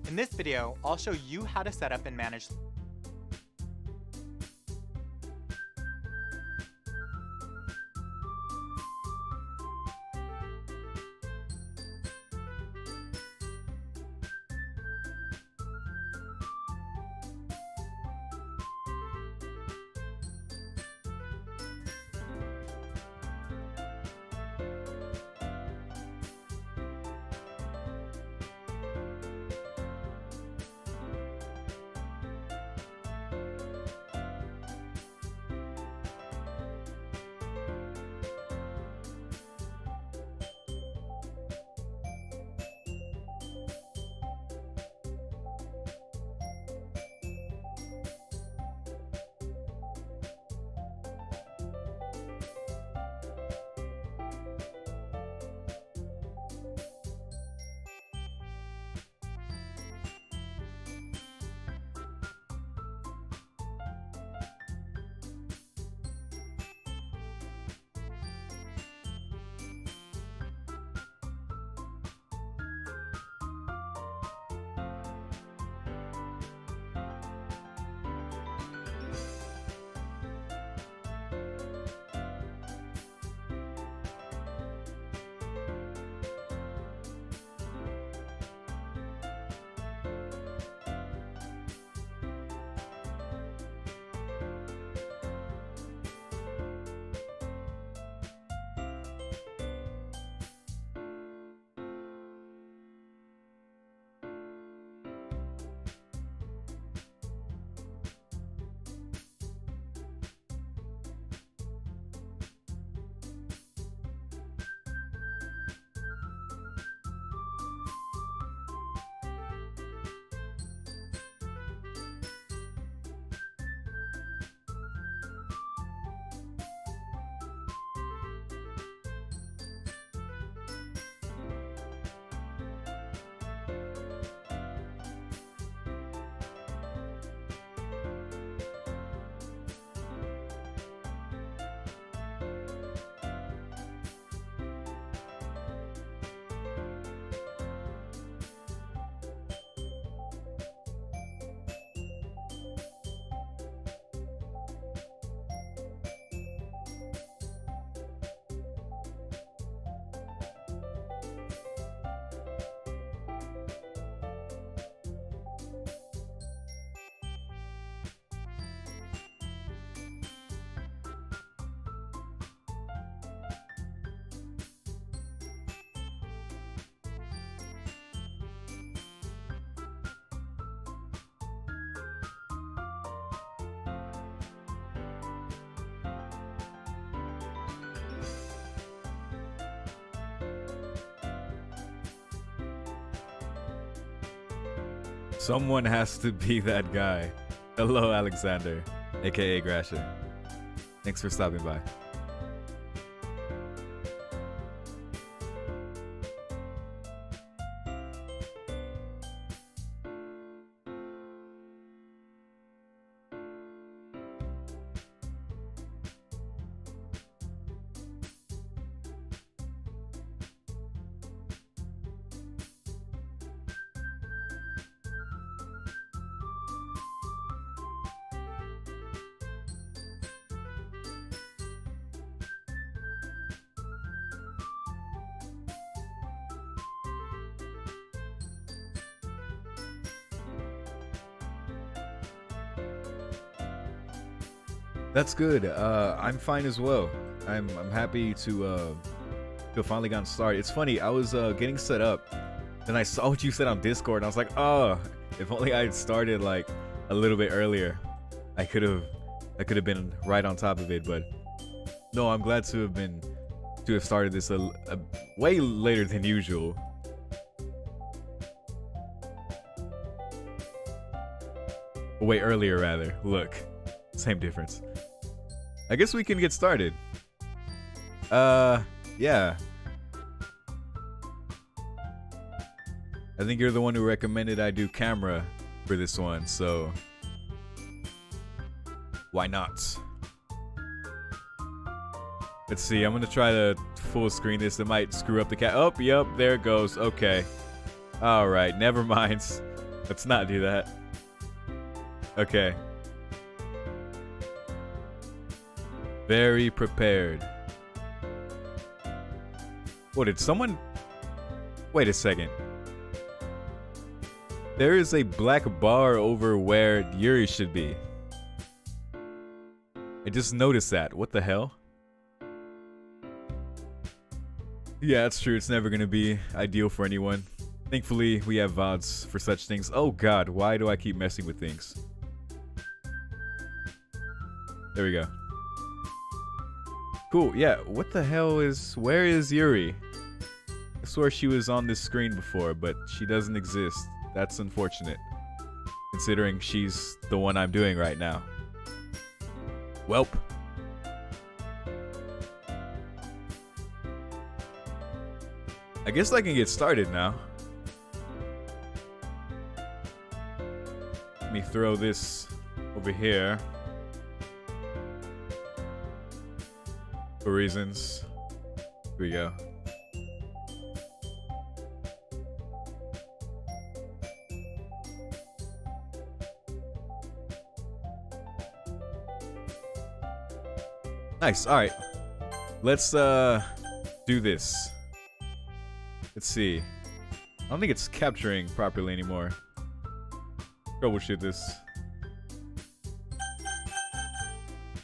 In this video, I'll show you how to set up and manage Someone has to be that guy. Hello, Alexander, aka Grasher. Thanks for stopping by. That's good. I'm fine as well. I'm happy to have finally gotten started. It's funny, I was getting set up, and I saw what you said on Discord, and I was like, oh, if only I had started like a little bit earlier, I could have been right on top of it. But no, I'm glad to have started this a way later than usual. Way earlier, rather. Look, same difference. I guess we can get started. Yeah. I think you're the one who recommended I do camera for this one, so why not? Let's see, I'm gonna try to full screen this. It might screw up the cat. Oh, yep, there it goes. Okay. Alright, never mind. Let's not do that. Okay. Very prepared. What, did someone... Wait a second. There is a black bar over where Yuri should be. I just noticed that. What the hell? Yeah, it's true. It's never gonna be ideal for anyone. Thankfully, we have VODs for such things. Oh god, why do I keep messing with things? There we go. Cool, yeah, what the hell is... Where is Yuri? I swear she was on this screen before, but she doesn't exist. That's unfortunate, considering she's the one I'm doing right now. Welp. I guess I can get started now. Let me throw this over here. For reasons. Here we go. Nice. All right. Let's do this. Let's see. I don't think it's capturing properly anymore. Troubleshoot this.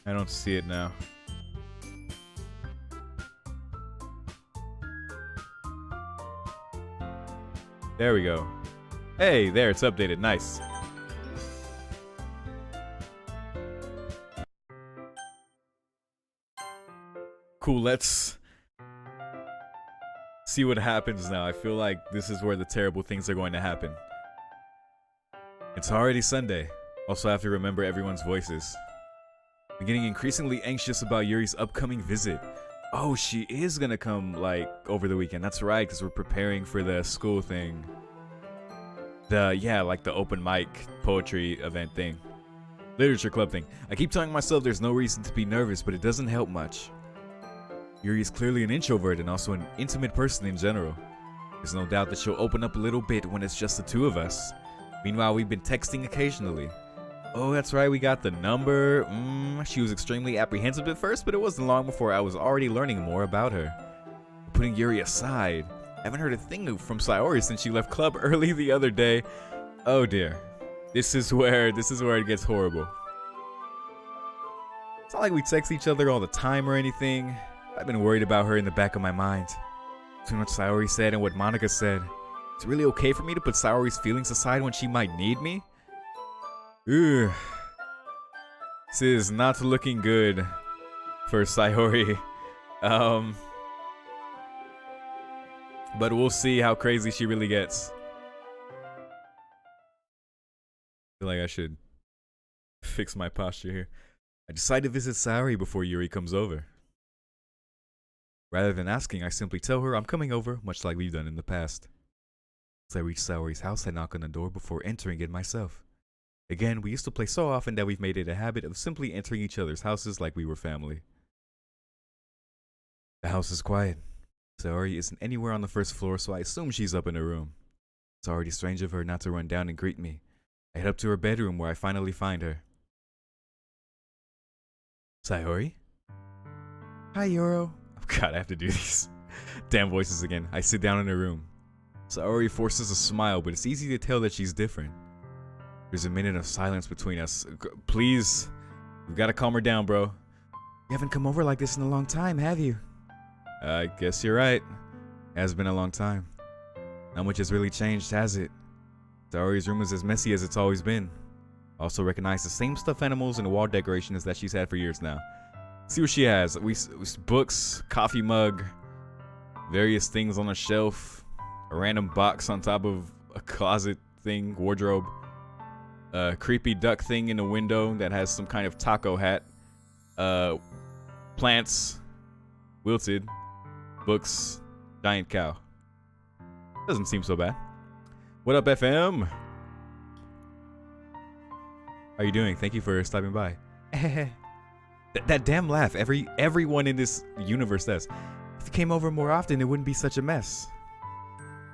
I don't see it now. There we go. Hey, there, it's updated. Nice. Cool, let's see what happens now. I feel like this is where the terrible things are going to happen. It's already Sunday. Also, I have to remember everyone's voices. I'm getting increasingly anxious about Yuri's upcoming visit. Oh, she is gonna come, like, over the weekend. That's right, because we're preparing for the school thing. Yeah, like the open mic poetry event thing. Literature club thing. I keep telling myself there's no reason to be nervous, but it doesn't help much. Yuri is clearly an introvert and also an intimate person in general. There's no doubt that she'll open up a little bit when it's just the two of us. Meanwhile, we've been texting occasionally. Oh, that's right, we got the number. She was extremely apprehensive at first, but it wasn't long before I was already learning more about her. Putting Yuri aside, I haven't heard a thing from Sayori since she left club early the other day. Oh dear. This is where it gets horrible. It's not like we text each other all the time or anything. I've been worried about her in the back of my mind. Between what Sayori said and what Monica said, it's really okay for me to put Sayori's feelings aside when she might need me? Ugh. This is not looking good for Sayori. But we'll see how crazy she really gets. I feel like I should fix my posture here. I decide to visit Sayori before Yuri comes over. Rather than asking, I simply tell her I'm coming over, much like we've done in the past. As I reach Sayori's house, I knock on the door before entering it myself. Again, we used to play so often that we've made it a habit of simply entering each other's houses like we were family. The house is quiet. Sayori isn't anywhere on the first floor, so I assume she's up in her room. It's already strange of her not to run down and greet me. I head up to her bedroom where I finally find her. Sayori? Hi, Yoro. Oh god, I have to do these damn voices again. I sit down in her room. Sayori forces a smile, but it's easy to tell that she's different. There's a minute of silence between us. Please, we've got to calm her down, bro. You haven't come over like this in a long time, have you? I guess you're right. It has been a long time. Not much has really changed, has it? Sayori's room is as messy as it's always been. I also recognize the same stuffed animals and wall decorations that she's had for years now. See what she has. We books, coffee mug, various things on a shelf, a random box on top of a closet thing, wardrobe, a creepy duck thing in the window that has some kind of taco hat, plants, wilted, books, giant cow. Doesn't seem so bad. What up, FM? How are you doing? Thank you for stopping by. That damn laugh everyone in this universe does. If you came over more often, it wouldn't be such a mess.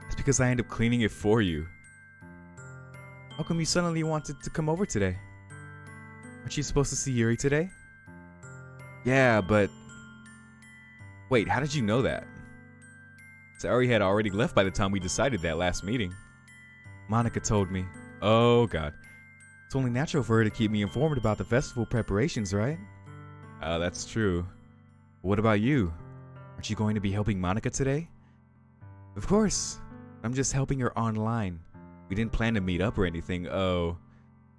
It's because I end up cleaning it for you. How come you suddenly wanted to come over today? Aren't you supposed to see Yuri today? Yeah, but... Wait, how did you know that? Saori had already left by the time we decided that last meeting. Monica told me. Oh god. It's only natural for her to keep me informed about the festival preparations, right? That's true. What about you? Aren't you going to be helping Monica today? Of course. I'm just helping her online. We didn't plan to meet up or anything. Oh.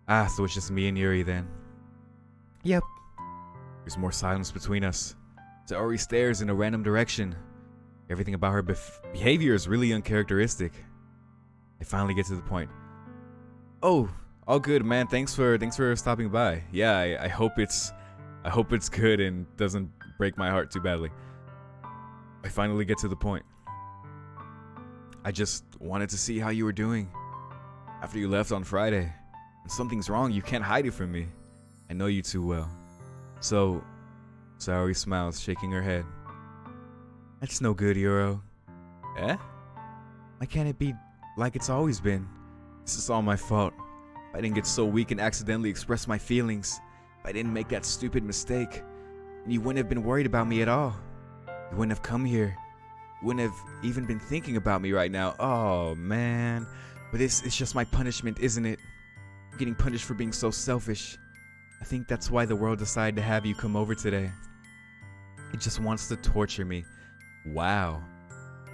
So it's just me and Yuri then. Yep. There's more silence between us. Saori stares in a random direction. Everything about her behavior is really uncharacteristic. I finally get to the point. Oh, all good, man. Thanks for stopping by. Yeah, I hope it's good and doesn't break my heart too badly. I finally get to the point. I just wanted to see how you were doing after you left on Friday. When something's wrong, you can't hide it from me. I know you too well. So, Saori smiles, shaking her head. That's no good, Yuro. Eh? Why can't it be like it's always been? This is all my fault. If I didn't get so weak and accidentally express my feelings, if I didn't make that stupid mistake, then you wouldn't have been worried about me at all. You wouldn't have come here. You wouldn't have even been thinking about me right now. Oh, man. But it's just my punishment, isn't it? I'm getting punished for being so selfish. I think that's why the world decided to have you come over today. It just wants to torture me. Wow.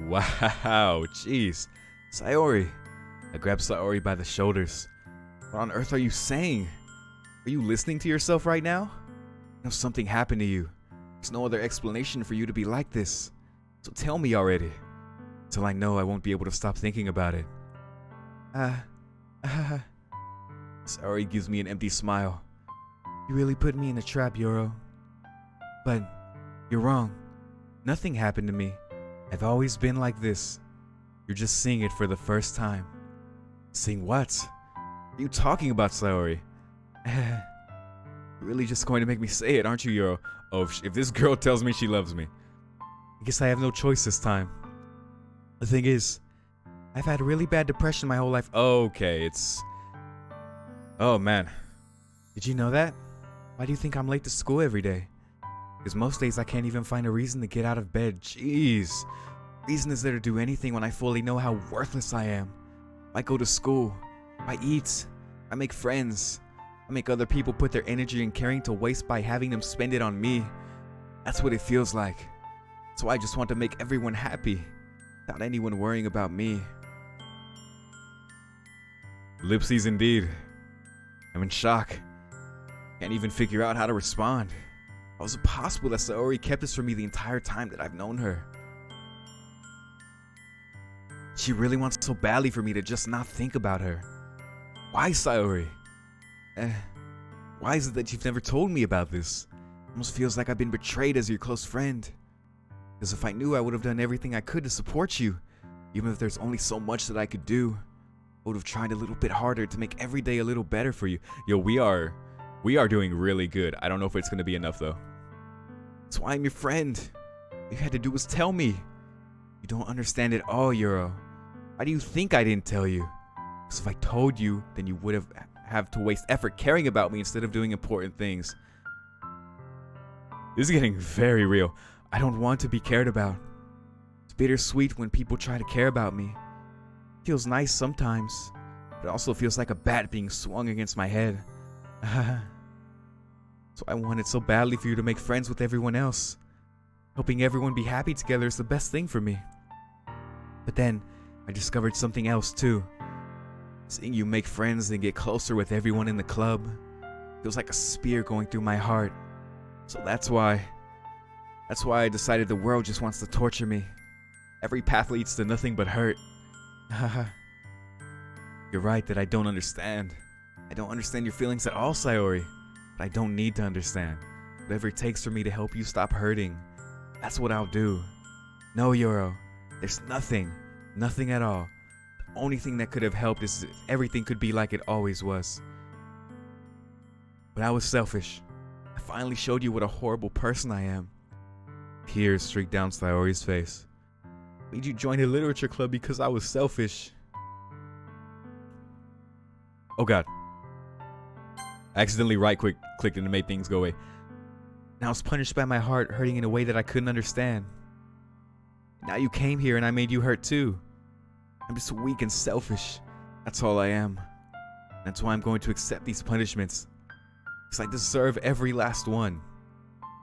Wow. Jeez. Saori. I grab Saori by the shoulders. What on earth are you saying? Are you listening to yourself right now? I know something happened to you. There's no other explanation for you to be like this. So tell me already. Till I know I won't be able to stop thinking about it. Saori gives me an empty smile. You really put me in a trap, Yuro. But you're wrong. Nothing happened to me. I've always been like this. You're just seeing it for the first time. Seeing what? What are you talking about, Saori? You're really just going to make me say it, aren't you, Yuro? Oh, if this girl tells me she loves me. I guess I have no choice this time. The thing is, I've had really bad depression my whole life. Okay, it's... Oh, man. Did you know that? Why do you think I'm late to school every day? Because most days I can't even find a reason to get out of bed. Jeez. Reason is there to do anything when I fully know how worthless I am. I go to school. I eat. I make friends. I make other people put their energy and caring to waste by having them spend it on me. That's what it feels like. So I just want to make everyone happy, without anyone worrying about me. Lipsies indeed. I'm in shock. Can't even figure out how to respond. How is it possible that Saori kept this from me the entire time that I've known her? She really wants so badly for me to just not think about her. Why, Saori? Why is it that you've never told me about this? It almost feels like I've been betrayed as your close friend. Because if I knew, I would have done everything I could to support you. Even if there's only so much that I could do. I would have tried a little bit harder to make every day a little better for you. Yo, we are doing really good. I don't know if it's going to be enough, though. That's why I'm your friend. All you had to do was tell me. You don't understand it all, Yuro. Why do you think I didn't tell you? Because if I told you, then you would have to waste effort caring about me instead of doing important things. This is getting very real. I don't want to be cared about. It's bittersweet when people try to care about me. It feels nice sometimes, but it also feels like a bat being swung against my head. So I wanted so badly for you to make friends with everyone else. Helping everyone be happy together is the best thing for me. But then, I discovered something else too. Seeing you make friends and get closer with everyone in the club feels like a spear going through my heart. So that's why I decided the world just wants to torture me. Every path leads to nothing but hurt. You're right that I don't understand. I don't understand your feelings at all, Saori. But I don't need to understand. Whatever it takes for me to help you stop hurting, that's what I'll do. No, Yuro. There's nothing at all. The only thing that could have helped is if everything could be like it always was. But I was selfish. I finally showed you what a horrible person I am. Tears streaked down Saori's face. Made you join a literature club because I was selfish. Oh god. I accidentally right-clicked and it made things go away. And I was punished by my heart hurting in a way that I couldn't understand. Now you came here and I made you hurt too. I'm just weak and selfish. That's all I am. That's why I'm going to accept these punishments. Because I deserve every last one.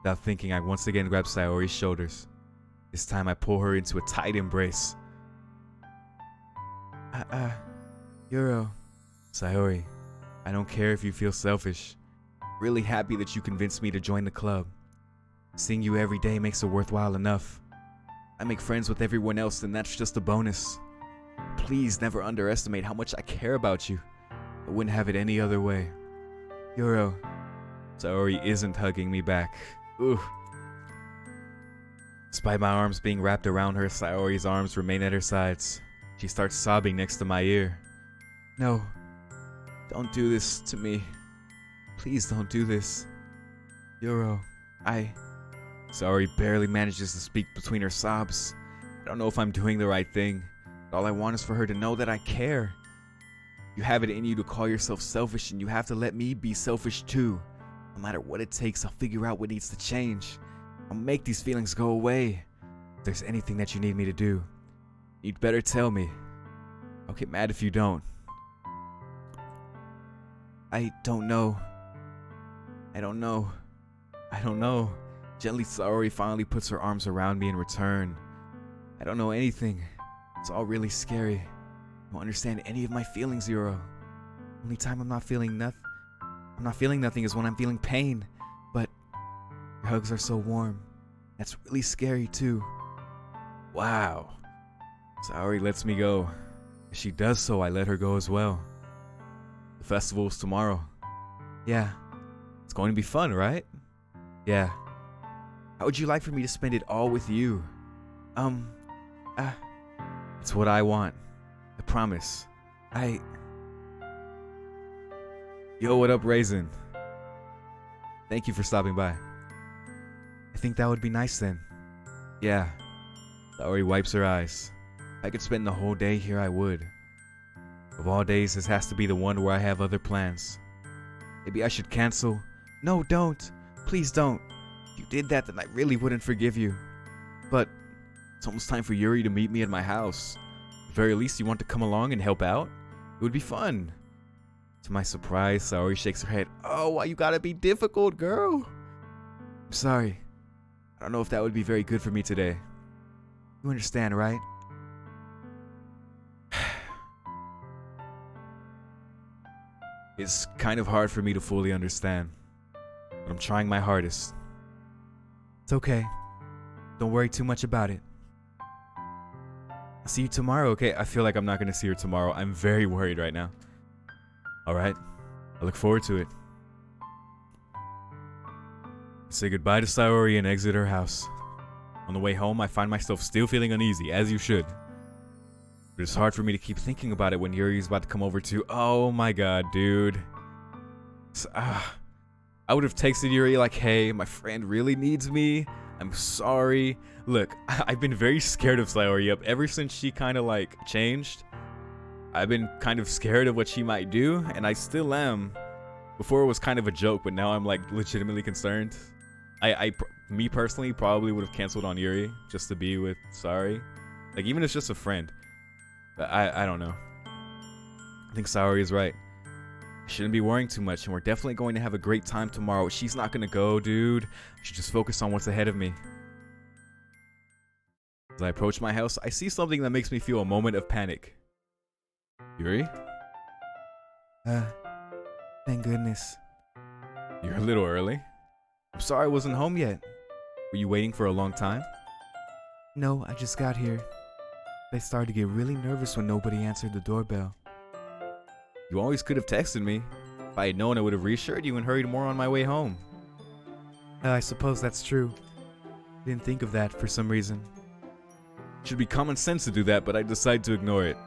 Without thinking, I once again grab Sayori's shoulders. This time I pull her into a tight embrace. Yuro. Sayori, I don't care if you feel selfish. I'm really happy that you convinced me to join the club. Seeing you every day makes it worthwhile enough. I make friends with everyone else and that's just a bonus. Please never underestimate how much I care about you. I wouldn't have it any other way. Yuro. Sayori isn't hugging me back. Ooh. Despite my arms being wrapped around her, Sayori's arms remain at her sides. She starts sobbing next to my ear. No. Don't do this to me. Please don't do this. Yuro. Sayori barely manages to speak between her sobs. I don't know if I'm doing the right thing. But all I want is for her to know that I care. You have it in you to call yourself selfish and you have to let me be selfish too. No matter what it takes, I'll figure out what needs to change. I'll make these feelings go away. If there's anything that you need me to do, you'd better tell me. I'll get mad if you don't. I don't know. Gently, Sayori finally puts her arms around me in return. I don't know anything. It's all really scary. I don't understand any of my feelings, Yuro. Only time I'm not feeling nothing is when I'm feeling pain. But your hugs are so warm. That's really scary too. Wow. Sayori lets me go. If she does so, I let her go as well. The festival's tomorrow. Yeah. It's going to be fun, right? Yeah. How would you like for me to spend it all with you? It's what I want. I promise. Yo, what up, Raisin? Thank you for stopping by. I think that would be nice then. Yeah. Sayori wipes her eyes. If I could spend the whole day here, I would. Of all days, this has to be the one where I have other plans. Maybe I should cancel. No, don't. Please don't. If you did that, then I really wouldn't forgive you. But it's almost time for Yuri to meet me at my house. At the very least, you want to come along and help out? It would be fun. To my surprise, Sayori shakes her head. Oh, why you gotta be difficult, girl? I'm sorry. I don't know if that would be very good for me today. You understand, right? It's kind of hard for me to fully understand, but I'm trying my hardest. It's okay. Don't worry too much about it. I'll see you tomorrow, okay? I feel like I'm not going to see her tomorrow. I'm very worried right now. Alright. I look forward to it. I say goodbye to Sayori and exit her house. On the way home, I find myself still feeling uneasy, as you should. But it's hard for me to keep thinking about it when Yuri's about to come over too. Oh my god, dude. I would have texted Yuri like, hey, my friend really needs me. I'm sorry. Look, I've been very scared of Sayori up ever since she kind of like changed. I've been kind of scared of what she might do, and I still am. Before it was kind of a joke, but now I'm like legitimately concerned. Me personally probably would have canceled on Yuri just to be with Sayori. Like, even if it's just a friend. But I don't know. I think Sayori is right. I shouldn't be worrying too much, and we're definitely going to have a great time tomorrow. She's not gonna go, dude. I should just focus on what's ahead of me. As I approach my house, I see something that makes me feel a moment of panic. Yuri? Thank goodness. You're a little early. I'm sorry I wasn't home yet. Were you waiting for a long time? No, I just got here. I started to get really nervous when nobody answered the doorbell. You always could have texted me. If I had known, I would have reassured you and hurried more on my way home. I suppose that's true. Didn't think of that for some reason. It should be common sense to do that, but I decided to ignore it.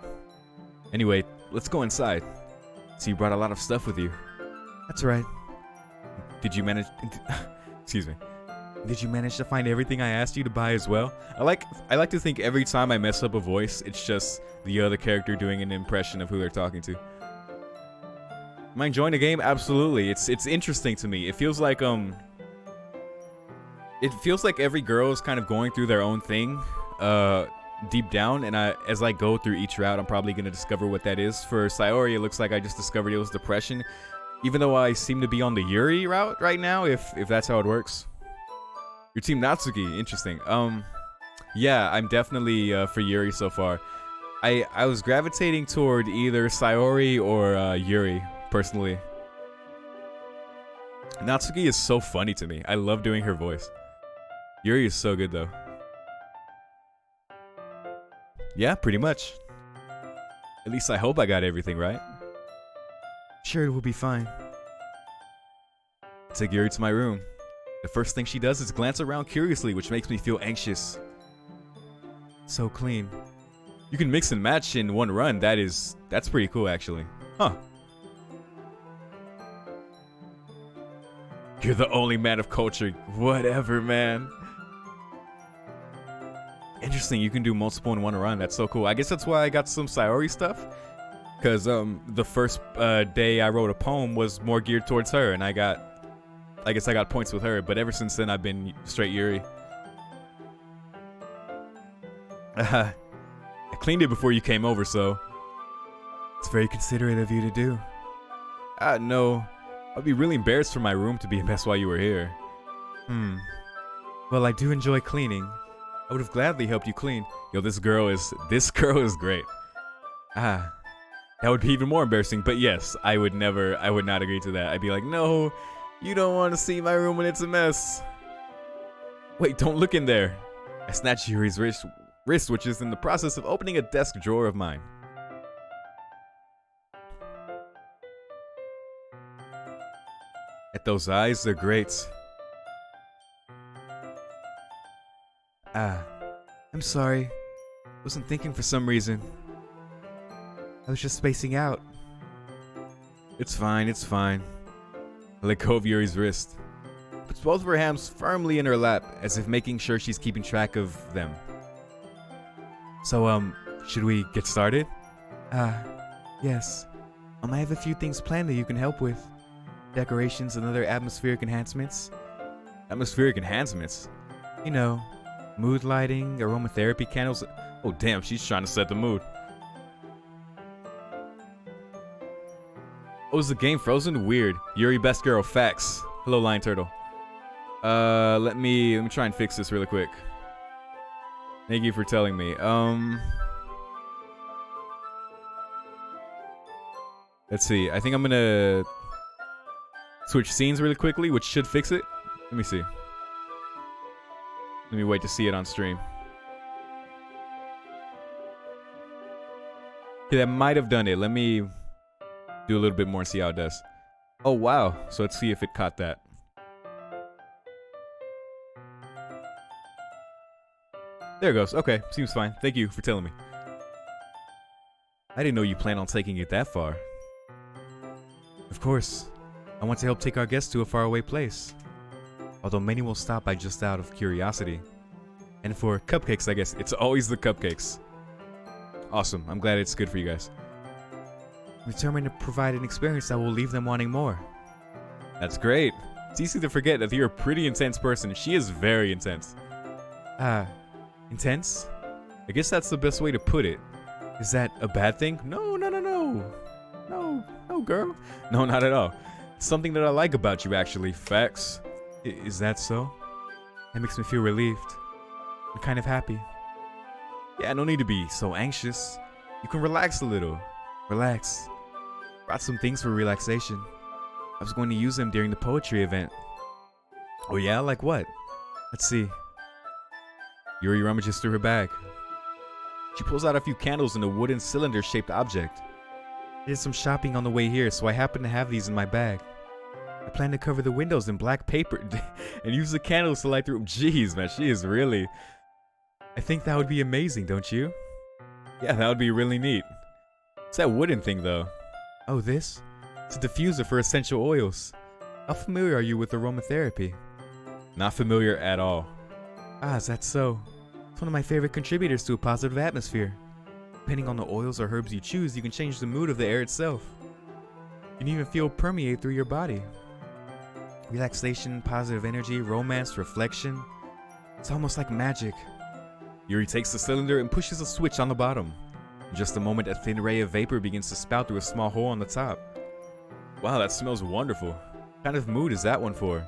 Anyway, let's go inside. So you brought a lot of stuff with you. That's right. Did you manage... Excuse me. Did you manage to find everything I asked you to buy as well? I like to think every time I mess up a voice, it's just the other character doing an impression of who they're talking to. Am I enjoying the game? Absolutely. It's interesting to me. It feels like every girl is kind of going through their own thing deep down, and as I go through each route, I'm probably going to discover what that is. For Sayori, it looks like I just discovered it was depression, even though I seem to be on the Yuri route right now, if that's how it works. Your team Natsuki, interesting. Yeah, I'm definitely for Yuri so far. I was gravitating toward either Sayori or Yuri, personally. Natsuki is so funny to me. I love doing her voice. Yuri is so good, though. Yeah, pretty much. At least I hope I got everything right. Sure, it will be fine. Take Yuri to my room. The first thing she does is glance around curiously, which makes me feel anxious. So clean. You can mix and match in one run. That's pretty cool, actually. Huh. You're the only man of culture. Whatever, man. Interesting, you can do multiple in one run. That's so cool. I guess that's why I got some Sayori stuff. Because the first day I wrote a poem was more geared towards her, and I guess I got points with her, but ever since then I've been straight Yuri. I cleaned it before you came over, so... It's very considerate of you to do. No. I'd be really embarrassed for my room to be a mess while you were here. Well, I do enjoy cleaning. I would have gladly helped you clean. Yo, this girl is great. That would be even more embarrassing, but yes, I would not agree to that. I'd be like, no, you don't want to see my room when it's a mess. Wait, don't look in there. I snatched Yuri's wrist, which is in the process of opening a desk drawer of mine. At those eyes, they're great. I'm sorry. Wasn't thinking for some reason. I was just spacing out. It's fine, it's fine. I let go of Yuri's wrist. Puts both of her hands firmly in her lap, as if making sure she's keeping track of them. So, should we get started? Yes. I have a few things planned that you can help with. Decorations and other atmospheric enhancements. Atmospheric enhancements? You know, mood lighting, aromatherapy candles. Oh damn, she's trying to set the mood. Oh, is the game frozen? Weird. Yuri, best girl. Facts. Hello, Lion Turtle. Let me try and fix this really quick. Thank you for telling me. Let's see. I think I'm gonna switch scenes really quickly, which should fix it. Let me see. Let me wait to see it on stream. Okay, that might have done it. Let me do a little bit more and see how it does. Oh, wow. So let's see if it caught that. There it goes. Okay, seems fine. Thank you for telling me. I didn't know you planned on taking it that far. Of course. I want to help take our guests to a faraway place. Although many will stop by just out of curiosity. And for cupcakes, I guess, it's always the cupcakes. Awesome. I'm glad it's good for you guys. I'm determined to provide an experience that will leave them wanting more. That's great. It's easy to forget that you're a pretty intense person. She is very intense. Intense? I guess that's the best way to put it. Is that a bad thing? No, no, no, no. No, girl. No, not at all. It's something that I like about you, actually. Facts. Is that so? That makes me feel relieved. I'm kind of happy. Yeah, no need to be so anxious. You can relax a little. Relax. Brought some things for relaxation. I was going to use them during the poetry event. Oh yeah? Like what? Let's see. Yuri rummages through her bag. She pulls out a few candles in a wooden cylinder-shaped object. I did some shopping on the way here, so I happen to have these in my bag. I plan to cover the windows in black paper and use the candles to light through. Jeez, man, she is really... I think that would be amazing, don't you? Yeah, that would be really neat. It's that wooden thing, though. Oh, this? It's a diffuser for essential oils. How familiar are you with aromatherapy? Not familiar at all. Ah, is that so? It's one of my favorite contributors to a positive atmosphere. Depending on the oils or herbs you choose, you can change the mood of the air itself. You can even feel it permeate through your body. Relaxation, positive energy, romance, reflection. It's almost like magic. Yuri takes the cylinder and pushes a switch on the bottom. In just a moment, a thin ray of vapor begins to spout through a small hole on the top. Wow, that smells wonderful. What kind of mood is that one for?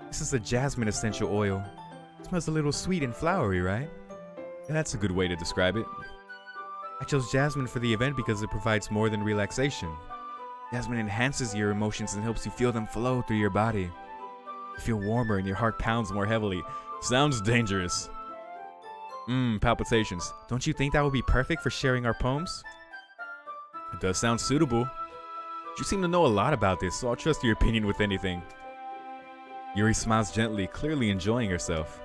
This is a jasmine essential oil. It smells a little sweet and flowery, right? Yeah, that's a good way to describe it. I chose jasmine for the event because it provides more than relaxation. Jasmine enhances your emotions and helps you feel them flow through your body. You feel warmer and your heart pounds more heavily. Sounds dangerous. Palpitations. Don't you think that would be perfect for sharing our poems? It does sound suitable. You seem to know a lot about this, so I'll trust your opinion with anything. Yuri smiles gently, clearly enjoying herself.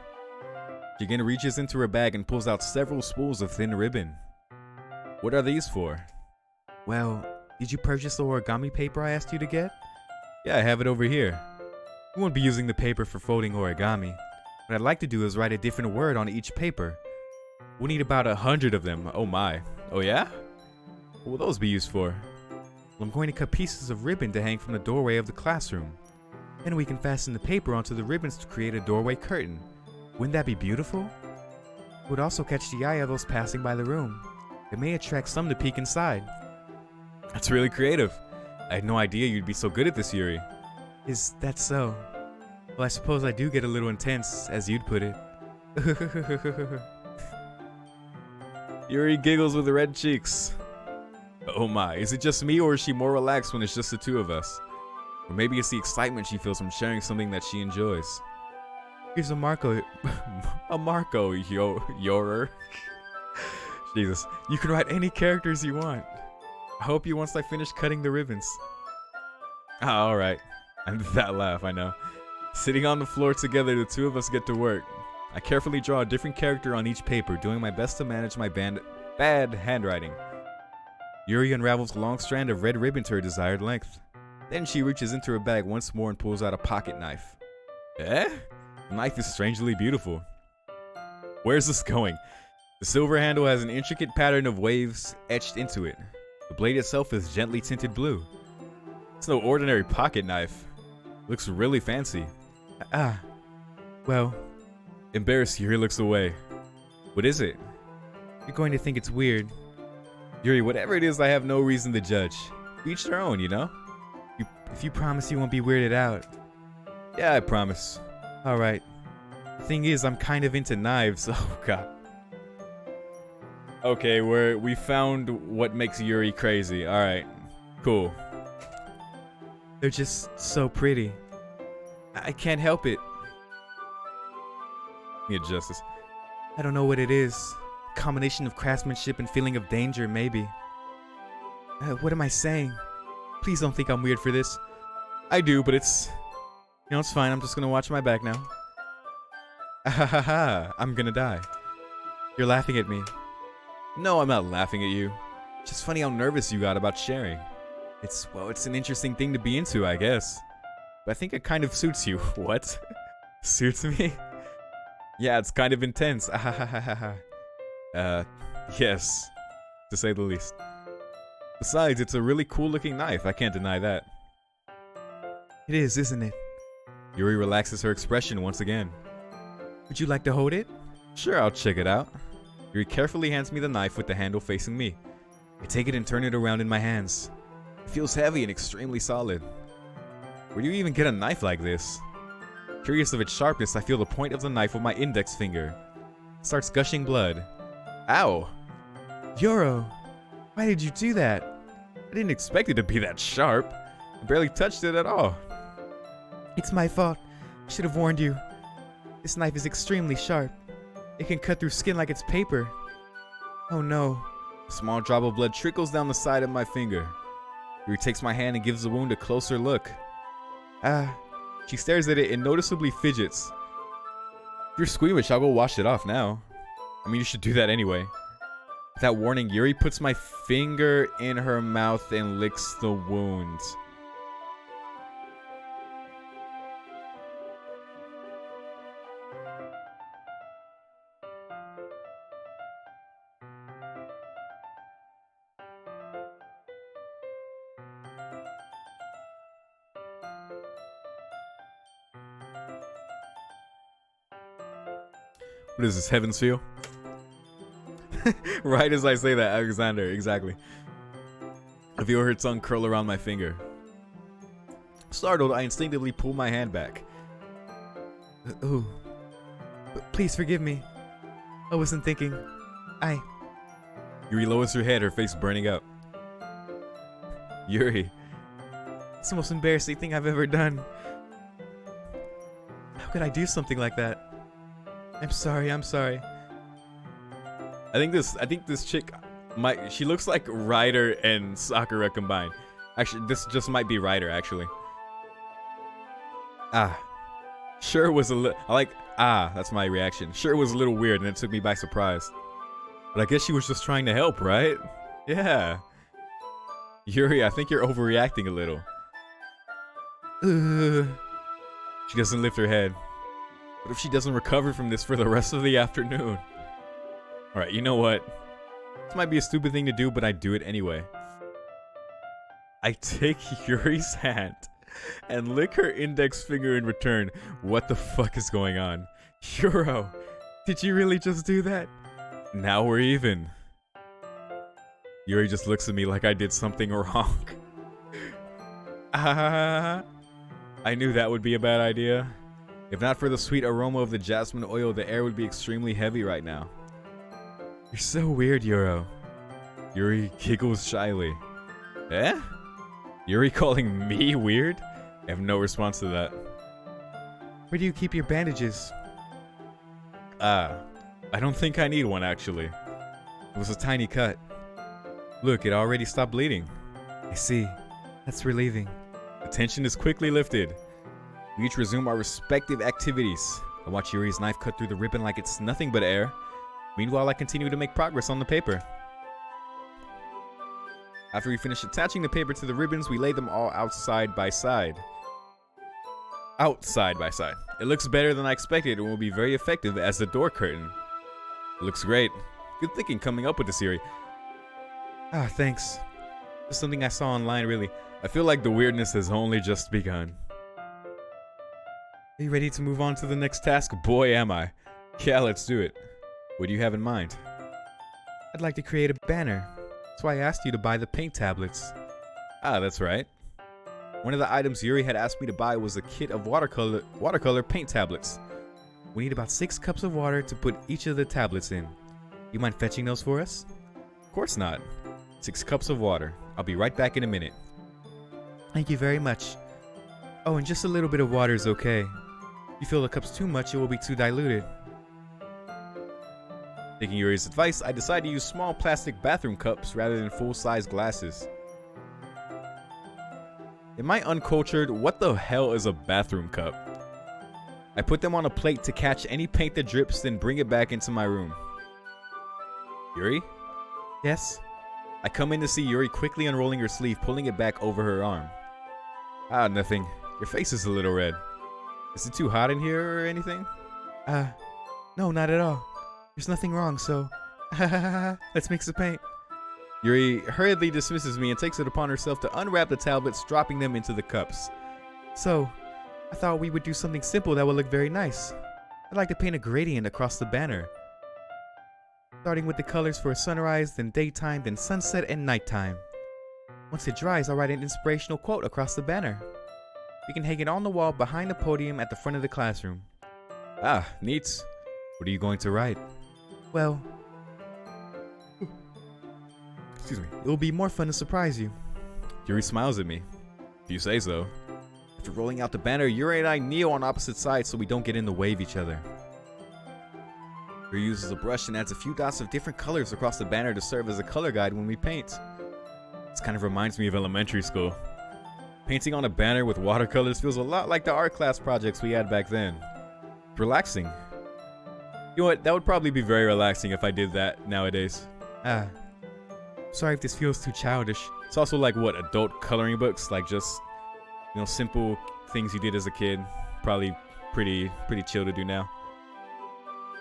She again reaches into her bag and pulls out several spools of thin ribbon. What are these for? Well, did you purchase the origami paper I asked you to get? Yeah, I have it over here. We won't be using the paper for folding origami. What I'd like to do is write a different word on each paper. We'll need about 100 of them. Oh my. Oh yeah? What will those be used for? Well, I'm going to cut pieces of ribbon to hang from the doorway of the classroom. Then we can fasten the paper onto the ribbons to create a doorway curtain. Wouldn't that be beautiful? It would also catch the eye of those passing by the room. It may attract some to peek inside. That's really creative. I had no idea you'd be so good at this, Yuri. Is that so? Well, I suppose I do get a little intense, as you'd put it. Yuri giggles with red cheeks. Oh my, is it just me or is she more relaxed when it's just the two of us? Or maybe it's the excitement she feels from sharing something that she enjoys. Here's a Marco. A Marco, Yorer. Jesus, you can write any characters you want. I hope you once I finish cutting the ribbons. Ah, alright. And that laugh, I know. Sitting on the floor together, the two of us get to work. I carefully draw a different character on each paper, doing my best to manage my bad handwriting. Yuri unravels a long strand of red ribbon to her desired length. Then she reaches into her bag once more and pulls out a pocket knife. Eh? The knife is strangely beautiful. Where's this going? The silver handle has an intricate pattern of waves etched into it. The blade itself is gently tinted blue. It's no ordinary pocket knife. Looks really fancy. Well. Embarrassed, Yuri looks away. What is it? You're going to think it's weird. Yuri, whatever it is, I have no reason to judge. Each their own, you know? If you promise you won't be weirded out. Yeah, I promise. Alright. The thing is, I'm kind of into knives. Oh god. Okay, we found what makes Yuri crazy. Alright. Cool. They're just so pretty. I can't help it. Let me adjust this. I don't know what it is. A combination of craftsmanship and feeling of danger, maybe. What am I saying? Please don't think I'm weird for this. I do, but it's... You know, it's fine. I'm just gonna watch my back now. Ahaha, I'm gonna die. You're laughing at me. No, I'm not laughing at you. It's just funny how nervous you got about sharing. It's an interesting thing to be into, I guess. But I think it kind of suits you. What? Suits me? Yeah, it's kind of intense. Yes, to say the least. Besides, it's a really cool looking knife. I can't deny that. It is, isn't it? Yuri relaxes her expression once again. Would you like to hold it? Sure, I'll check it out. Yuri carefully hands me the knife with the handle facing me. I take it and turn it around in my hands. It feels heavy and extremely solid. Where do you even get a knife like this? Curious of its sharpness, I feel the point of the knife with my index finger. It starts gushing blood. Ow! Yoro, why did you do that? I didn't expect it to be that sharp. I barely touched it at all. It's my fault. I should have warned you. This knife is extremely sharp. It can cut through skin like it's paper. Oh no. A small drop of blood trickles down the side of my finger. Yuri takes my hand and gives the wound a closer look. She stares at it and noticeably fidgets. If you're squeamish, I'll go wash it off now. I mean, you should do that anyway. Without warning, Yuri puts my finger in her mouth and licks the wound. What is this, Heaven's Feel? Right as I say that, Alexander, exactly. I feel her tongue curl around my finger. Startled, I instinctively pull my hand back. Ooh. Please forgive me. I wasn't thinking. Yuri lowers her head, her face burning up. Yuri. It's the most embarrassing thing I've ever done. How could I do something like that? I'm sorry. I think this chick she looks like Ryder and Sakura combined. Actually, this just might be Ryder, actually. Sure was a little, that's my reaction. Sure was a little weird and it took me by surprise. But I guess she was just trying to help, right? Yeah. Yuri, I think you're overreacting a little. She doesn't lift her head. What if she doesn't recover from this for the rest of the afternoon? Alright, you know what? This might be a stupid thing to do, but I do it anyway. I take Yuri's hand and lick her index finger in return. What the fuck is going on? Yuro, did you really just do that? Now we're even. Yuri just looks at me like I did something wrong. I knew that would be a bad idea. If not for the sweet aroma of the jasmine oil, the air would be extremely heavy right now. You're so weird, Yuro. Yuri giggles shyly. Eh? Yuri calling me weird? I have no response to that. Where do you keep your bandages? I don't think I need one, actually. It was a tiny cut. Look, it already stopped bleeding. I see. That's relieving. The tension is quickly lifted. We each resume our respective activities. I watch Yuri's knife cut through the ribbon like it's nothing but air. Meanwhile, I continue to make progress on the paper. After we finish attaching the paper to the ribbons, we lay them all out side by side. It looks better than I expected and will be very effective as the door curtain. It looks great. Good thinking coming up with this, Yuri. Thanks. Just something I saw online, really. I feel like the weirdness has only just begun. Are you ready to move on to the next task? Boy, am I. Yeah, let's do it. What do you have in mind? I'd like to create a banner. That's why I asked you to buy the paint tablets. That's right. One of the items Yuri had asked me to buy was a kit of watercolor paint tablets. We need about 6 cups of water to put each of the tablets in. You mind fetching those for us? Of course not. 6 cups of water. I'll be right back in a minute. Thank you very much. Oh, and just a little bit of water is okay. If you fill the cups too much, it will be too diluted. Taking Yuri's advice, I decided to use small plastic bathroom cups rather than full-size glasses. Am I uncultured? What the hell is a bathroom cup? I put them on a plate to catch any paint that drips, then bring it back into my room. Yuri? Yes? I come in to see Yuri quickly unrolling her sleeve, pulling it back over her arm. Nothing. Your face is a little red. Is it too hot in here or anything? No, not at all. There's nothing wrong, so let's mix the paint. Yuri hurriedly dismisses me and takes it upon herself to unwrap the tablets, dropping them into the cups. So, I thought we would do something simple that would look very nice. I'd like to paint a gradient across the banner. Starting with the colors for sunrise, then daytime, then sunset and nighttime. Once it dries, I'll write an inspirational quote across the banner. We can hang it on the wall behind the podium at the front of the classroom. Neat. What are you going to write? Well, excuse me. It will be more fun to surprise you. Yuri smiles at me. If you say so. After rolling out the banner, Yuri and I kneel on opposite sides so we don't get in the way of each other. Yuri uses a brush and adds a few dots of different colors across the banner to serve as a color guide when we paint. This kind of reminds me of elementary school. Painting on a banner with watercolors feels a lot like the art class projects we had back then. It's relaxing. You know what? That would probably be very relaxing if I did that nowadays. Sorry if this feels too childish. It's also like what, adult coloring books? Like just, simple things you did as a kid. Probably pretty chill to do now.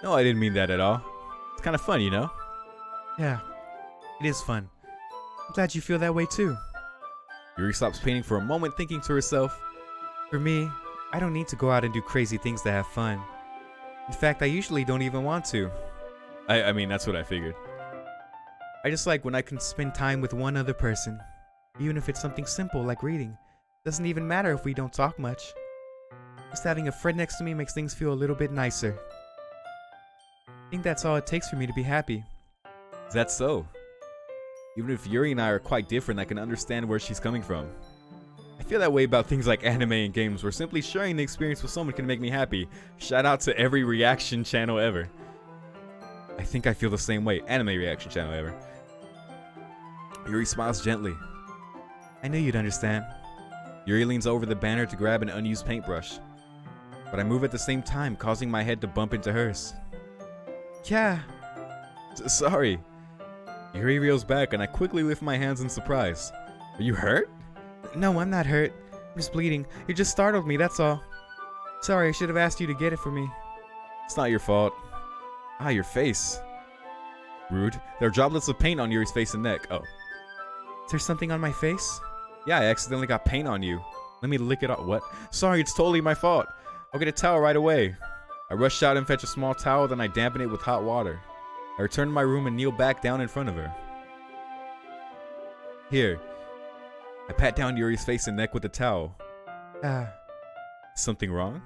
No, I didn't mean that at all. It's kind of fun, Yeah, it is fun. I'm glad you feel that way too. Yuri stops painting for a moment, thinking to herself, For me, I don't need to go out and do crazy things to have fun. In fact, I usually don't even want to. I mean, that's what I figured. I just like when I can spend time with one other person. Even if it's something simple like reading. Doesn't even matter if we don't talk much. Just having a friend next to me makes things feel a little bit nicer. I think that's all it takes for me to be happy. Is that so? Even if Yuri and I are quite different, I can understand where she's coming from. I feel that way about things like anime and games, where simply sharing the experience with someone can make me happy. Shout out to every reaction channel ever. I think I feel the same way. Anime reaction channel ever. Yuri smiles gently. I knew you'd understand. Yuri leans over the banner to grab an unused paintbrush. But I move at the same time, causing my head to bump into hers. Yeah. Sorry. Yuri reels back and I quickly lift my hands in surprise. Are you hurt? No, I'm not hurt. I'm just bleeding. You just startled me, that's all. Sorry, I should have asked you to get it for me. It's not your fault. Ah, your face. Rude. There are droplets of paint on Yuri's face and neck. Oh. Is there something on my face? Yeah, I accidentally got paint on you. Let me lick it off. What? Sorry, it's totally my fault. I'll get a towel right away. I rush out and fetch a small towel, then I dampen it with hot water. I return to my room and kneel back down in front of her. Here. I pat down Yuri's face and neck with the towel. Something wrong?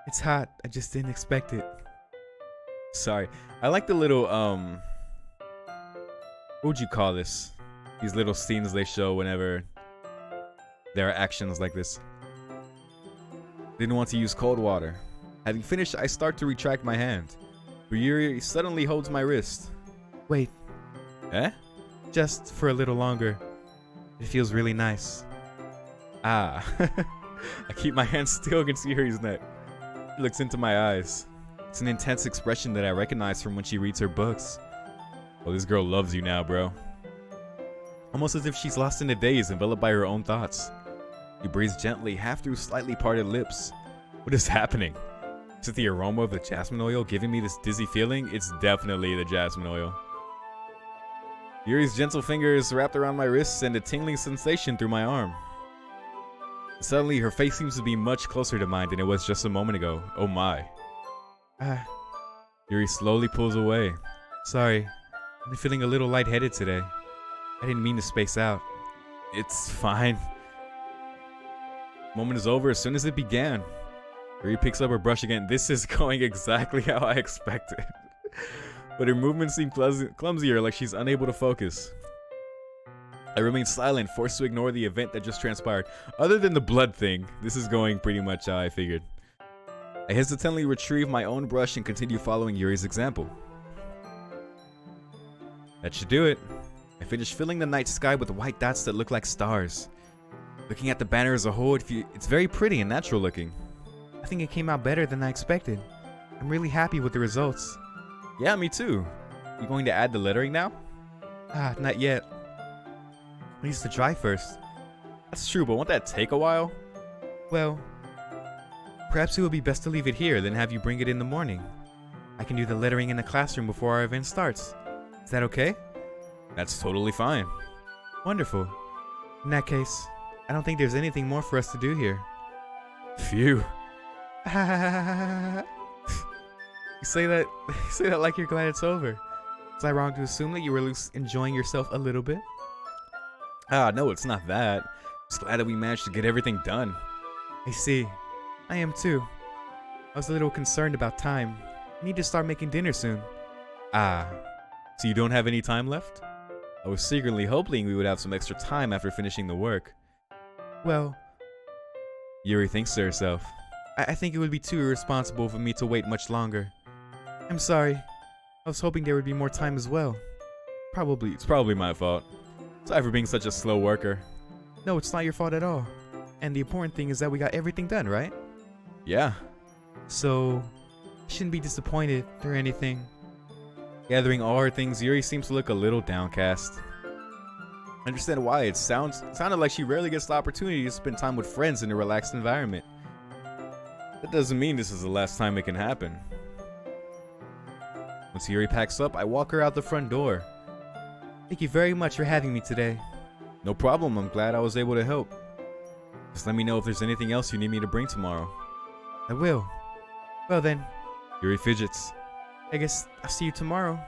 It's hot. I just didn't expect it. Sorry. I like the little, what would you call this? These little scenes they show whenever there are actions like this. Didn't want to use cold water. Having finished, I start to retract my hand. But Yuri suddenly holds my wrist. Wait. Eh? Just for a little longer. It feels really nice. Ah. I keep my hand still against Yuri's neck. She looks into my eyes. It's an intense expression that I recognize from when she reads her books. Oh, this girl loves you now, bro. Almost as if she's lost in a daze, enveloped by her own thoughts. He breathes gently, half through slightly parted lips. What is happening? Is it the aroma of the jasmine oil giving me this dizzy feeling? It's definitely the jasmine oil. Yuri's gentle fingers wrapped around my wrists and a tingling sensation through my arm. Suddenly, her face seems to be much closer to mine than it was just a moment ago. Oh my. Yuri slowly pulls away. Sorry. I'm feeling a little lightheaded today. I didn't mean to space out. It's fine. Moment is over as soon as it began. Yuri picks up her brush again. This is going exactly how I expected. But her movements seem clumsier, like she's unable to focus. I remain silent, forced to ignore the event that just transpired. Other than the blood thing, this is going pretty much how I figured. I hesitantly retrieve my own brush and continue following Yuri's example. That should do it. I finish filling the night sky with white dots that look like stars. Looking at the banner as a whole, it's very pretty and natural looking. I think it came out better than I expected. I'm really happy with the results. Yeah, me too. You going to add the lettering now? Not yet. It needs to dry first. That's true, but won't that take a while? Well, perhaps it would be best to leave it here, then have you bring it in the morning. I can do the lettering in the classroom before our event starts. Is that okay? That's totally fine. Wonderful. In that case, I don't think there's anything more for us to do here. Phew. You say that like you're glad it's over. Was I wrong to assume that you were enjoying yourself a little bit? No, it's not that. Just glad that we managed to get everything done. I see. I am too. I was a little concerned about time. I need to start making dinner soon. So you don't have any time left? I was secretly hoping we would have some extra time after finishing the work. Well, Yuri thinks to herself. I think it would be too irresponsible for me to wait much longer. I'm sorry. I was hoping there would be more time as well. It's probably my fault. Sorry for being such a slow worker. No, it's not your fault at all. And the important thing is that we got everything done, right? Yeah. So, I shouldn't be disappointed or anything. Gathering all her things, Yuri seems to look a little downcast. I understand why. It sounded like she rarely gets the opportunity to spend time with friends in a relaxed environment. That doesn't mean this is the last time it can happen. Once Yuri packs up, I walk her out the front door. Thank you very much for having me today. No problem. I'm glad I was able to help. Just let me know if there's anything else you need me to bring tomorrow. I will. Well then, Yuri fidgets. I guess I'll see you tomorrow.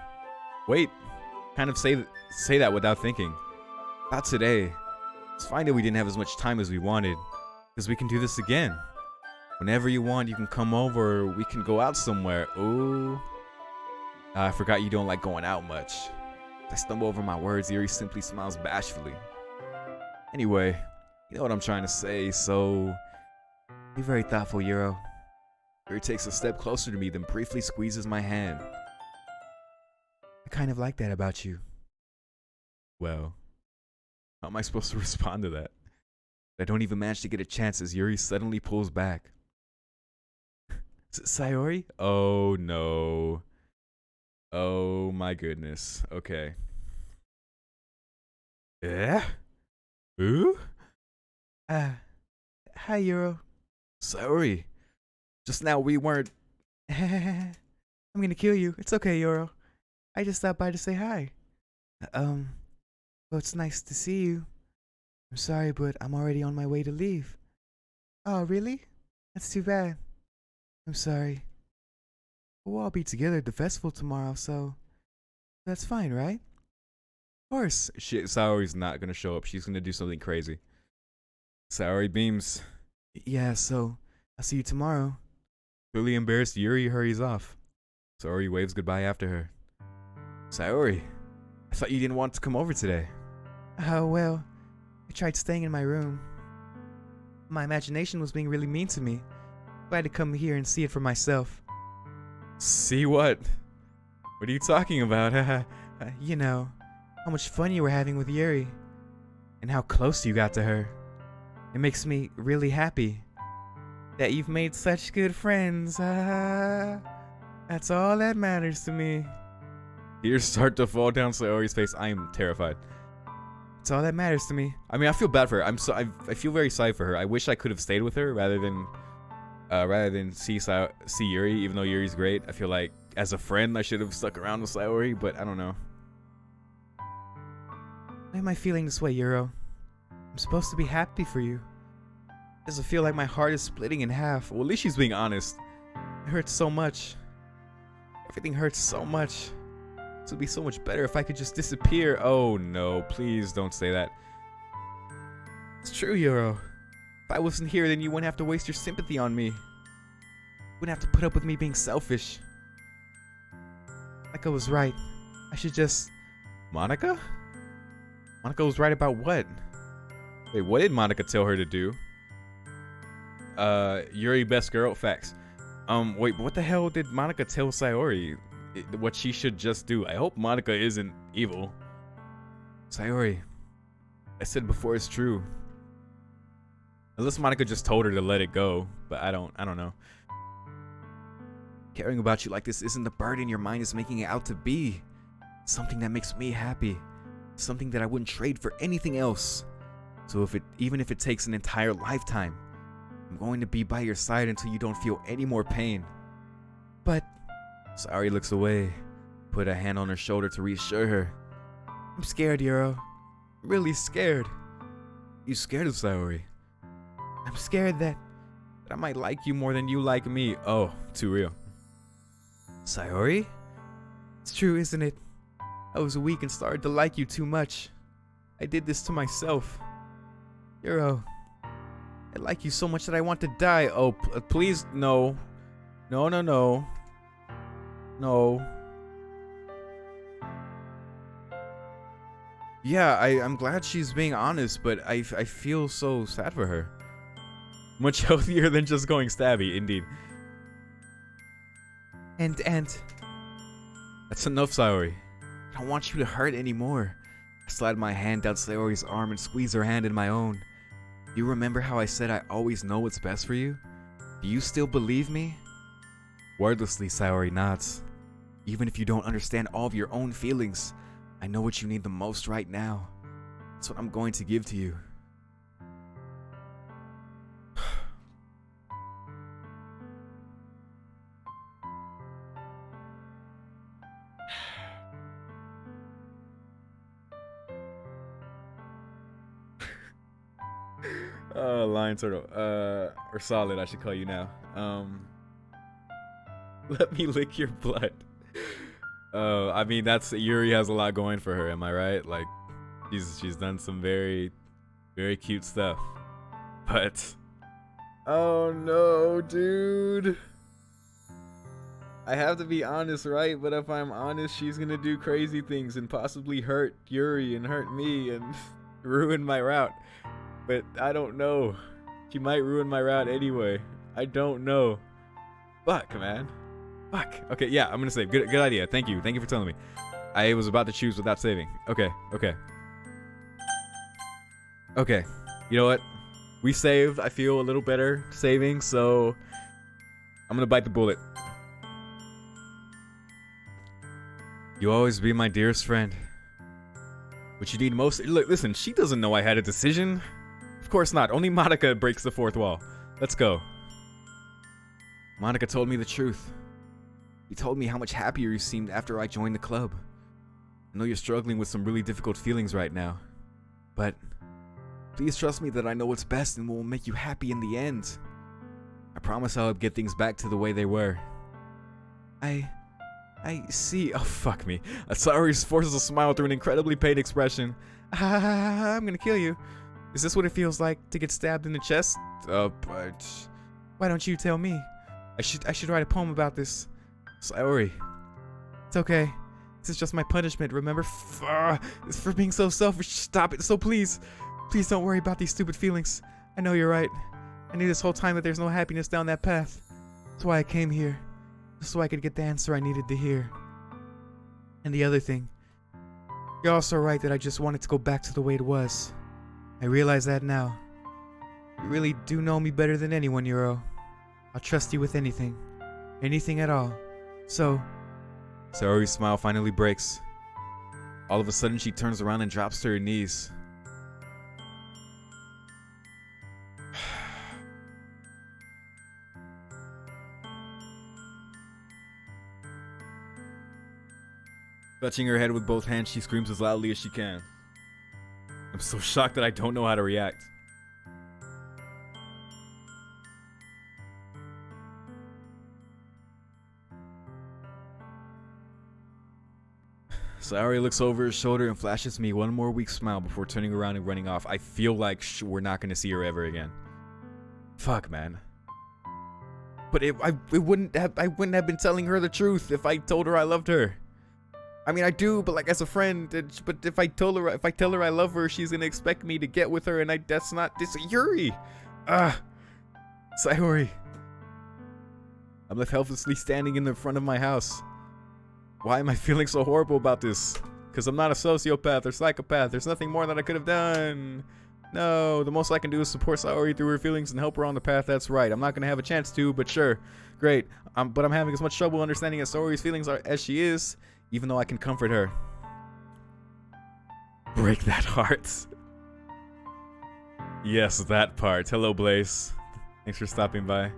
Wait, kind of say that without thinking. About today. It's fine that we didn't have as much time as we wanted, because we can do this again. Whenever you want, you can come over, or we can go out somewhere. Ooh. I forgot you don't like going out much. I stumble over my words, Yuri simply smiles bashfully. Anyway, you know what I'm trying to say, so... Be very thoughtful, Euro. Yuri takes a step closer to me, then briefly squeezes my hand. I kind of like that about you. Well, how am I supposed to respond to that? I don't even manage to get a chance as Yuri suddenly pulls back. Sayori? Oh no. Oh my goodness. Okay. Yeah? Who? Hi, Euro. Sayori. Just now we weren't. I'm gonna kill you. It's okay, Euro. I just stopped by to say hi. Well, it's nice to see you. I'm sorry, but I'm already on my way to leave. Oh, really? That's too bad. I'm sorry. We'll all be together at the festival tomorrow, so that's fine, right? Of course. Shit, Sayori's not gonna show up. She's gonna do something crazy. Sayori beams. Yeah, so I'll see you tomorrow. Clearly embarrassed, Yuri hurries off. Sayori waves goodbye after her. Sayori, I thought you didn't want to come over today. Oh, well, I tried staying in my room. My imagination was being really mean to me. I had to come here and see it for myself. See what? What are you talking about? You know, how much fun you were having with Yuri. And how close you got to her. It makes me really happy that you've made such good friends. That's all that matters to me. Tears start to fall down Sayori's face. I am terrified. It's all that matters to me. I mean, I feel bad for her. I feel very sorry for her. I wish I could have stayed with her rather than see Yuri. Even though Yuri's great, I feel like as a friend I should have stuck around with Sayori. But I don't know. Why am I feeling this way, Euro? I'm supposed to be happy for you. Does it feel like my heart is splitting in half? Well, at least she's being honest. It hurts so much. Everything hurts so much. This would be so much better if I could just disappear. Oh no, please don't say that. It's true, Euro. If I wasn't here, then you wouldn't have to waste your sympathy on me. You wouldn't have to put up with me being selfish. Monica was right. I should just... Monica? Monica was right about what? Wait, what did Monica tell her to do? Yuri best girl? Facts. Wait, what the hell did Monica tell Sayori? What she should just do? I hope Monica isn't evil. Sayori, I said before it's true. Unless Monica just told her to let it go, but I don't know. Caring about you like this isn't the burden your mind is making it out to be. It's something that makes me happy. Something that I wouldn't trade for anything else. So even if it takes an entire lifetime, I'm going to be by your side until you don't feel any more pain. But Sayori looks away, put a hand on her shoulder to reassure her. I'm scared, Euro. I'm really scared. You scared of Sayori? I'm scared that I might like you more than you like me. Oh, too real. Sayori? It's true, isn't it? I was weak and started to like you too much. I did this to myself. Euro, I like you so much that I want to die. Oh, please, no. No. No. Yeah, I'm glad she's being honest, but I feel so sad for her. Much healthier than just going stabby, indeed. And that's enough, Sayori. I don't want you to hurt anymore. I slide my hand down Sayori's arm and squeeze her hand in my own. Do you remember how I said I always know what's best for you? Do you still believe me? Wordlessly, Sayori nods. Even if you don't understand all of your own feelings, I know what you need the most right now. That's what I'm going to give to you. Lion Turtle. Or Solid, I should call you now. Let me lick your blood. I mean, that's Yuri has a lot going for her. Am I right? Like, she's done some very, very cute stuff. But, oh no, dude. I have to be honest, right? But if I'm honest, she's gonna do crazy things and possibly hurt Yuri and hurt me and ruin my route. But I don't know. She might ruin my route anyway. I don't know. Fuck, man. Fuck. Okay, yeah, I'm gonna save. Good idea. Thank you. Thank you for telling me. I was about to choose without saving. Okay. Okay. You know what? We saved. I feel a little better saving, so I'm gonna bite the bullet. You'll always be my dearest friend. What you need most. Look, listen, she doesn't know I had a decision. Of course not. Only Monica breaks the fourth wall. Let's go. Monica told me the truth. He told me how much happier you seemed after I joined the club. I know you're struggling with some really difficult feelings right now, but please trust me that I know what's best and will make you happy in the end. I promise I'll get things back to the way they were. I see. Oh, fuck me. Saori forces a smile through an incredibly pained expression. I'm gonna kill you. Is this what it feels like to get stabbed in the chest? But why don't you tell me? I should write a poem about this. Saori. It's okay. This is just my punishment, remember? It's for being so selfish. Stop it. So please don't worry about these stupid feelings. I know you're right. I knew this whole time that there's no happiness down that path. That's why I came here. Just so I could get the answer I needed to hear. And the other thing. You're also right that I just wanted to go back to the way it was. I realize that now. You really do know me better than anyone, Yuro. I'll trust you with anything. Anything at all. So... Saori's smile finally breaks. All of a sudden she turns around and drops to her knees. Clutching her head with both hands, she screams as loudly as she can. I'm so shocked that I don't know how to react. Saori looks over her shoulder and flashes me one more weak smile before turning around and running off. I feel like we're not going to see her ever again. Fuck, man. But I wouldn't have been telling her the truth if I told her I loved her. I mean, I do, but like as a friend. But if I tell her I love her, she's gonna expect me to get with her, and that's not this Yuri. Saori. I'm left helplessly standing in the front of my house. Why am I feeling so horrible about this? Because I'm not a sociopath or psychopath. There's nothing more that I could have done. No, the most I can do is support Saori through her feelings and help her on the path that's right. I'm not gonna have a chance to, but sure, great. But I'm having as much trouble understanding Saori's feelings as she is. Even though I can comfort her. Break that heart. Yes, that part. Hello, Blaze. Thanks for stopping by.